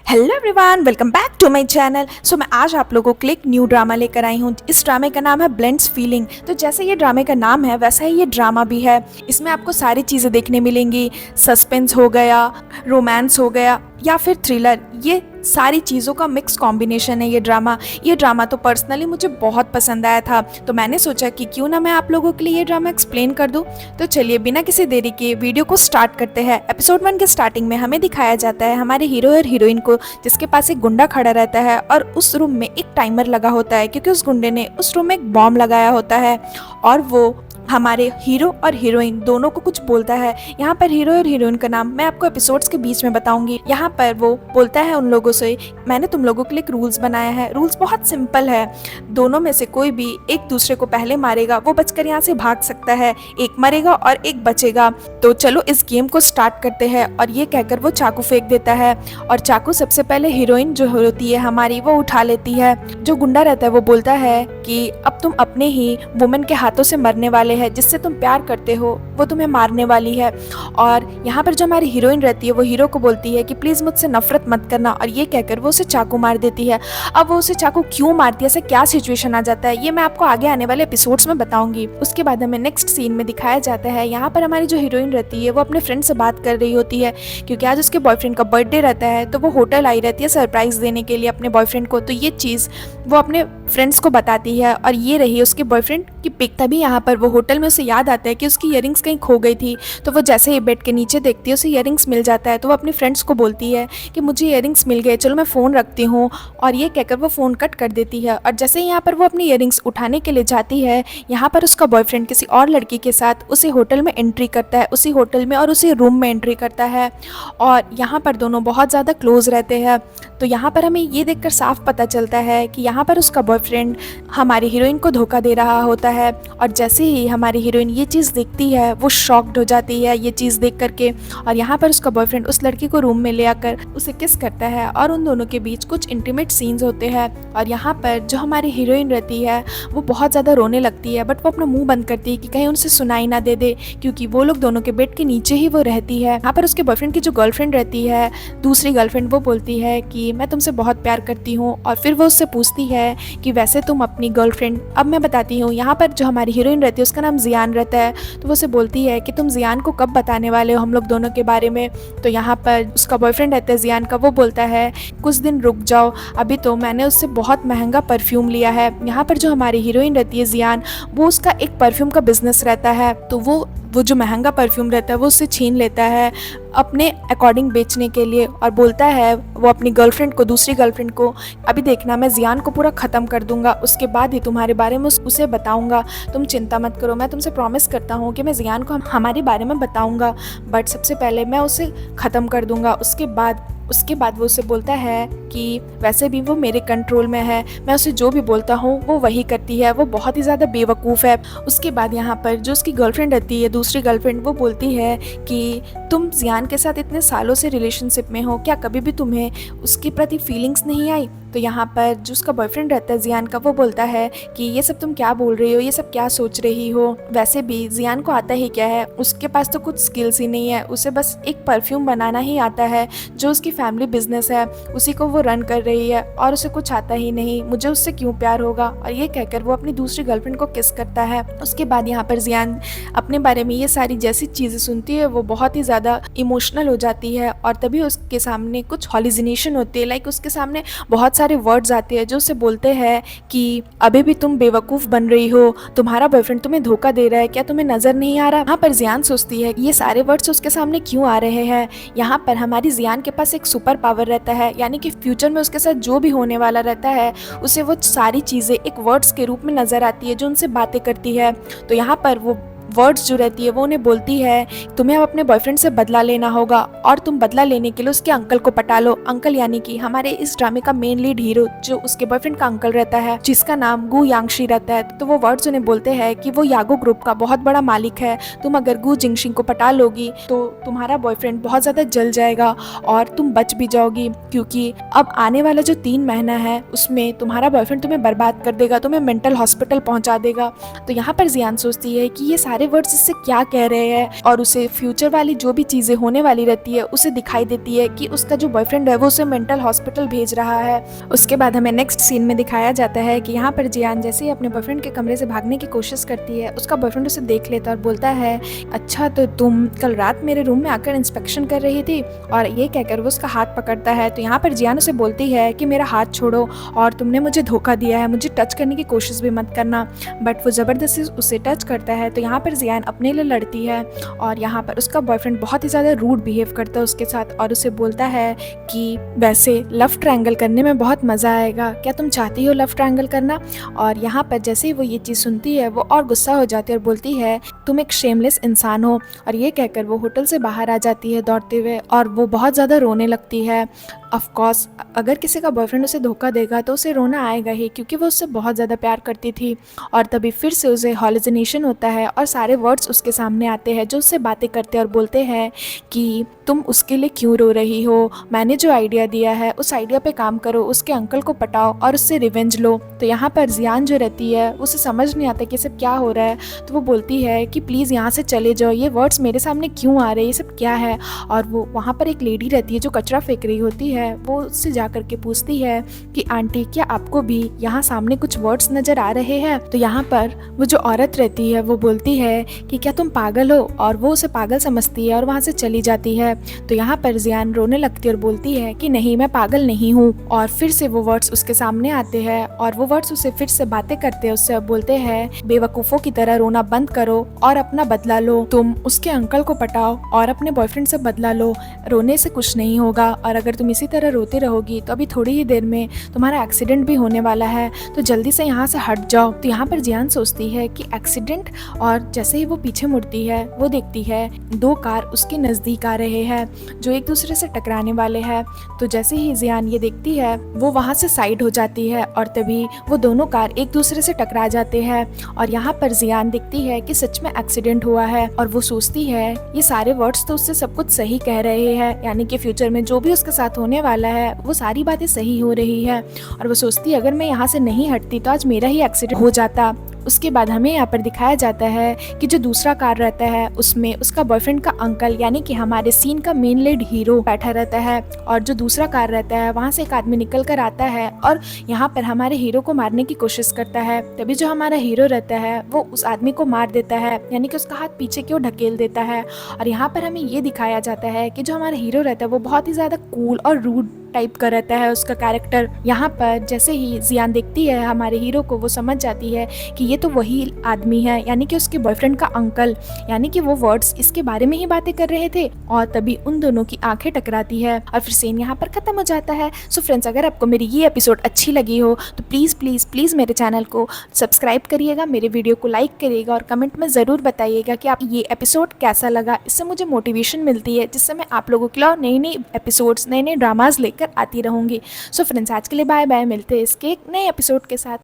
Hello everyone, welcome back to my channel. मैं आज आप लोगों के लिए एक न्यू ड्रामा लेकर आई हूँ। इस ड्रामे का नाम है ब्लेंड्स फीलिंग। तो जैसे ये ड्रामे का नाम है वैसा ही ये ड्रामा भी है। इसमें आपको सारी चीज़ें देखने मिलेंगी। सस्पेंस हो गया, रोमांस हो गया या फिर थ्रिलर, ये सारी चीज़ों का मिक्स कॉम्बिनेशन है ये ड्रामा तो पर्सनली मुझे बहुत पसंद आया था। तो मैंने सोचा कि क्यों ना मैं आप लोगों के लिए ये ड्रामा एक्सप्लेन कर दूं। तो चलिए बिना किसी देरी के वीडियो को स्टार्ट करते हैं। एपिसोड 1 के स्टार्टिंग में हमें दिखाया जाता है हमारे हीरो और हीरोइन को, जिसके पास एक गुंडा खड़ा रहता है और उस रूम में एक टाइमर लगा होता है क्योंकि उस गुंडे ने उस रूम में एक बॉम्ब लगाया होता है। और वो हमारे हीरो और हीरोइन दोनों को कुछ बोलता है। यहाँ पर हीरो और हीरोइन का नाम मैं आपको एपिसोड्स के बीच में बताऊंगी। यहाँ पर वो बोलता है उन लोगों से, मैंने तुम लोगों के लिए एक रूल्स बनाया है। रूल्स बहुत सिंपल है, दोनों में से कोई भी एक दूसरे को पहले मारेगा वो बचकर यहाँ से भाग सकता है, एक मरेगा और एक बचेगा। तो चलो इस गेम को स्टार्ट करते हैं। और ये कहकर वो चाकू फेंक देता है और चाकू सबसे पहले हीरोइन जो होती है हमारी वो उठा लेती है। जो गुंडा रहता है वो बोलता है कि अब तुम अपने ही वुमेन के हाथों से मरने वाले है, जिससे तुम प्यार करते हो वो तुम्हें मारने वाली है। और यहाँ पर जो हमारी हीरोइन रहती है वो हीरो को बोलती है कि प्लीज मुझसे नफरत मत करना, और ये कहकर वो उसे चाकू मार देती है। अब वो उसे चाकू क्यों मारती है, ऐसा क्या सिचुएशन आ जाता है, ये मैं आपको आगे आने वाले एपिसोड्स में बताऊंगी। उसके बाद हमें नेक्स्ट सीन में दिखाया जाता है यहाँ पर हमारी जो हीरोइन रहती है वो अपने फ्रेंड से बात कर रही होती है क्योंकि आज उसके बॉयफ्रेंड का बर्थडे रहता है। तो वो होटल आई रहती है सरप्राइज देने के लिए अपने बॉयफ्रेंड को। तो ये चीज़ वो अपने फ्रेंड्स को बताती है और ये रही उसके बॉयफ्रेंड की पिक। तभी यहाँ पर वो होटल में उसे याद आता है कि उसकी इयरिंग्स कहीं खो गई थी। तो वो जैसे ही बेड के नीचे देखती है उसे इयरिंग्स मिल जाता है। तो वो अपनी फ्रेंड्स को बोलती है कि मुझे इयरिंग्स मिल गए, चलो मैं फ़ोन रखती हूँ। और ये कहकर वो फ़ोन कट कर देती है। और जैसे ही यहाँ पर वो अपनी इयरिंग्स उठाने के लिए जाती है, यहाँ पर उसका बॉयफ्रेंड किसी और लड़की के साथ उसी होटल में एंट्री करता है, उसी होटल में और उसी रूम में एंट्री करता है। और यहाँ पर दोनों बहुत ज़्यादा क्लोज रहते हैं। तो यहाँ पर हमें ये देखकर साफ पता चलता है कि यहाँ पर उसका बॉयफ्रेंड हमारी हीरोइन को धोखा दे रहा होता है। और जैसे ही हमारी हीरोइन ये चीज़ देखती है वो शॉक्ड हो जाती है ये चीज़ देख करके। और यहाँ पर उसका बॉयफ्रेंड उस लड़की को रूम में ले आकर उसे किस करता है और उन दोनों के बीच कुछ इंटीमेट सीन्स होते हैं। और यहाँ पर जो हमारी हीरोइन रहती है वो बहुत ज़्यादा रोने लगती है, बट वो अपना मुंह बंद करती है कि कहीं उनसे सुनाई ना दे दे, क्योंकि वो लोग दोनों के बेड के नीचे ही वो रहती है। यहाँ पर उसके बॉयफ्रेंड की जो गर्लफ्रेंड रहती है, दूसरी गर्लफ्रेंड, वो बोलती है कि मैं तुमसे बहुत प्यार करती हूँ। और फिर वो उससे पूछती है कि वैसे तुम अपनी गर्लफ्रेंड, अब मैं बताती हूँ। यहाँ पर जो हमारी हीरोइन रहती है उसका नाम जियान रहता है। तो वो उसे बोलती है कि तुम जियान को कब बताने वाले हो हम लोग दोनों के बारे में। तो यहाँ पर उसका बॉयफ्रेंड रहता है जियान का, वो बोलता है कुछ दिन रुक जाओ, अभी तो मैंने उससे बहुत महंगा परफ्यूम लिया है। यहाँ पर जो हमारी हीरोइन रहती है जियान, वो उसका एक परफ्यूम का बिजनेस रहता है। तो वो जो महंगा परफ्यूम रहता है वो उससे छीन लेता है अपने अकॉर्डिंग बेचने के लिए। और बोलता है वो अपनी गर्लफ्रेंड को, दूसरी गर्लफ्रेंड को, अभी देखना मैं जियान को पूरा ख़त्म कर दूंगा, उसके बाद ही तुम्हारे बारे में उसे बताऊंगा, तुम चिंता मत करो, मैं तुमसे प्रॉमिस करता हूँ कि मैं जियान को हमारे बारे में बताऊंगा, बट सबसे पहले मैं उसे ख़त्म कर दूंगा। उसके बाद वो उसे बोलता है कि वैसे भी वो मेरे कंट्रोल में है, मैं उसे जो भी बोलता हूँ वो वही करती है, वो बहुत ही ज़्यादा बेवकूफ़ है। उसके बाद यहाँ पर जो उसकी गर्लफ्रेंड रहती है, दूसरी गर्लफ्रेंड, वो बोलती है कि तुम जियान के साथ इतने सालों से रिलेशनशिप में हो, क्या कभी भी तुम्हें उसके प्रति फीलिंग्स नहीं आई। तो यहाँ पर जो उसका बॉयफ्रेंड रहता है जियान का, वो बोलता है कि ये सब तुम क्या बोल रही हो, ये सब क्या सोच रही हो, वैसे भी जियान को आता ही क्या है, उसके पास तो कुछ स्किल्स ही नहीं है, उसे बस एक परफ्यूम बनाना ही आता है जो उसकी फैमिली बिजनेस है, उसी को वो रन कर रही है और उसे कुछ आता ही नहीं, मुझे उससे क्यों प्यार होगा। और ये कहकर वो अपनी दूसरी गर्लफ्रेंड को किस करता है। उसके बाद यहाँ पर जियान अपने बारे में ये सारी जैसी चीज़ें सुनती है वो बहुत ही ज़्यादा इमोशनल हो जाती है। और तभी उसके सामने कुछ हॉलिजिनेशन होती है, लाइक उसके सामने बहुत सारे वर्ड्स आते हैं जो उसे बोलते हैं कि अभी भी तुम बेवकूफ़ बन रही हो, तुम्हारा बॉयफ्रेंड तुम्हें धोखा दे रहा है, क्या तुम्हें नजर नहीं आ रहा। यहाँ पर जियान सोचती है ये सारे वर्ड्स उसके सामने क्यों आ रहे हैं। यहाँ पर हमारी जियान के पास एक सुपर पावर रहता है, यानी कि फ्यूचर में उसके साथ जो भी होने वाला रहता है उसे वो सारी चीज़ें एक वर्ड्स के रूप में नजर आती है जो उनसे बातें करती है। तो यहाँ पर वो वर्ड्स जो रहती है वो उन्हें बोलती है तुम्हें अब अपने बॉयफ्रेंड से बदला लेना होगा, और तुम बदला लेने के लिए उसके अंकल को पटा लो। अंकल यानी कि हमारे इस ड्रामे का मेन लीड हीरो जो उसके बॉयफ्रेंड का अंकल रहता है, जिसका नाम गु यांगशी रहता है। तो वो वर्ड्स उन्हें बोलते हैं कि वो यागो ग्रुप का बहुत बड़ा मालिक है, तुम अगर गु जिंगशिंग को पटा लोगी तो तुम्हारा बॉयफ्रेंड बहुत ज़्यादा जल जाएगा और तुम बच भी जाओगी, क्योंकि अब आने वाला जो 3 महीना है उसमें तुम्हारा बॉयफ्रेंड तुम्हें बर्बाद कर देगा, तुम्हें मेंटल हॉस्पिटल पहुँचा देगा। तो यहाँ पर जियान सोचती है कि ये सारी सारे वर्ड्स इससे क्या कह रहे हैं, और उसे फ्यूचर वाली जो भी चीज़ें होने वाली रहती है उसे दिखाई देती है कि उसका जो बॉयफ्रेंड है वो उसे मेंटल हॉस्पिटल भेज रहा है। उसके बाद हमें नेक्स्ट सीन में दिखाया जाता है कि यहाँ पर जियान जैसे ही अपने बॉयफ्रेंड के कमरे से भागने की कोशिश करती है, उसका बॉयफ्रेंड उसे देख लेता है और बोलता है, अच्छा तो तुम कल रात मेरे रूम में आकर इंस्पेक्शन कर रही थी, और ये कहकर वो उसका हाथ पकड़ता है। तो यहाँ पर जियान उसे बोलती है कि मेरा हाथ छोड़ो और तुमने मुझे धोखा दिया है, मुझे टच करने की कोशिश भी मत करना। बट वो ज़बरदस्ती उसे टच करता है। तो यहाँ पर जियान अपने लिए लड़ती है और यहाँ पर उसका बॉयफ्रेंड बहुत ही ज़्यादा रूड बिहेव करता है उसके साथ और उसे बोलता है कि वैसे लव ट्रायंगल करने में बहुत मज़ा आएगा, क्या तुम चाहती हो लव ट्रायंगल करना। और यहाँ पर जैसे ही वो ये चीज़ सुनती है वो और गुस्सा हो जाती है और बोलती है तुम एक शेमलेस इंसान हो। और ये कहकर वो होटल से बाहर आ जाती है दौड़ते हुए और वो बहुत ज़्यादा रोने लगती है। ऑफ कोर्स अगर किसी का बॉयफ्रेंड उसे धोखा देगा तो उसे रोना आएगा ही, क्योंकि वो उससे बहुत ज़्यादा प्यार करती थी। और तभी फिर से उसे हॉलुसिनेशन होता है और सारे वर्ड्स उसके सामने आते हैं जो उससे बातें करते हैं और बोलते हैं कि तुम उसके लिए क्यों रो रही हो, मैंने जो आइडिया दिया है उस आइडिया पे काम करो, उसके अंकल को पटाओ और उससे रिवेंज लो। तो यहाँ पर जियान जो रहती है उसे समझ नहीं आता कि ये सब क्या हो रहा है। तो वो बोलती है कि प्लीज़ यहाँ से चले जाओ, ये वर्ड्स मेरे सामने क्यों आ रहे हैं, ये सब क्या है। और वो वहाँ पर एक लेडी रहती है जो कचरा फेंक रही होती है, वो उससे जा करके पूछती है कि आंटी क्या आपको भी यहाँ सामने कुछ वर्ड्स नज़र आ रहे हैं। तो यहाँ पर वो जो औरत रहती है वो बोलती है कि क्या तुम पागल हो, और वो उसे पागल समझती है और वहाँ से चली जाती है। तो यहाँ पर जियान रोने लगती है और बोलती है कि नहीं मैं पागल नहीं हूँ। और फिर से वो वर्ड्स उसके सामने आते हैं और वो वर्ड्स उसे फिर से बातें करते हैं, उससे बोलते हैं बेवकूफ़ों की तरह रोना बंद करो और अपना बदला लो, तुम उसके अंकल को पटाओ और अपने बॉयफ्रेंड से बदला लो, रोने से कुछ नहीं होगा, और अगर तुम इसी तरह रोती रहोगी तो अभी थोड़ी ही देर में तुम्हारा एक्सीडेंट भी होने वाला है, तो जल्दी से यहाँ से हट जाओ। तो यहाँ पर जियान सोचती है कि एक्सीडेंट, और जैसे ही वो पीछे मुड़ती है वो देखती है दो कार उसके नज़दीक आ रहे हैं जो एक दूसरे से टकराने वाले हैं। तो जैसे ही जियान ये देखती है वो वहाँ से साइड हो जाती है और तभी वो दोनों कार एक दूसरे से टकरा जाते हैं। और यहाँ पर जियान देखती है कि सच में एक्सीडेंट हुआ है और वो सोचती है ये सारे वर्ड्स तो उससे सब कुछ सही कह रहे हैं, यानी कि फ्यूचर में जो भी उसके साथ होने वाला है वो सारी बातें सही हो रही है। और वो सोचती है अगर मैं यहाँ से नहीं हटती तो आज मेरा ही एक्सीडेंट हो जाता। उसके बाद हमें यहाँ पर दिखाया जाता है कि जो दूसरा कार रहता है उसमें उसका बॉयफ्रेंड का अंकल यानी कि हमारे सीन का मेन लीड हीरो बैठा रहता है, और जो दूसरा कार रहता है वहाँ से एक आदमी निकल कर आता है और यहाँ पर हमारे हीरो को मारने की कोशिश करता है। तभी जो हमारा हीरो रहता है वो उस आदमी को मार देता है, यानी कि उसका हाथ पीछे की ओर ढकेल देता है। और यहाँ पर हमें ये दिखाया जाता है कि जो हमारा हीरो रहता है वो बहुत ही ज़्यादा कूल और रूड टाइप का रहता है उसका कैरेक्टर। यहाँ पर जैसे ही जियान देखती है हमारे हीरो को, वो समझ जाती है कि ये तो वही आदमी है, यानी कि उसके बॉयफ्रेंड का अंकल, यानी कि वो वर्ड्स इसके बारे में ही बातें कर रहे थे। और तभी उन दोनों की आंखें टकराती है और फिर सीन यहाँ पर खत्म हो जाता है। सो फ्रेंड्स, अगर आपको मेरी ये एपिसोड अच्छी लगी हो तो प्लीज़ प्लीज़ प्लीज़ मेरे चैनल को सब्सक्राइब करिएगा, मेरे वीडियो को लाइक करिएगा और कमेंट में ज़रूर बताइएगा कि आप ये एपिसोड कैसा लगा। इससे मुझे मोटिवेशन मिलती है जिससे मैं आप लोगों के लिए नई नई एपिसोड्स, नए नए ड्रामाज लेकर आती रहूँगी। सो फ्रेंड्स, आज के लिए बाय बाय, मिलते हैं इसके एक नए एपिसोड के साथ।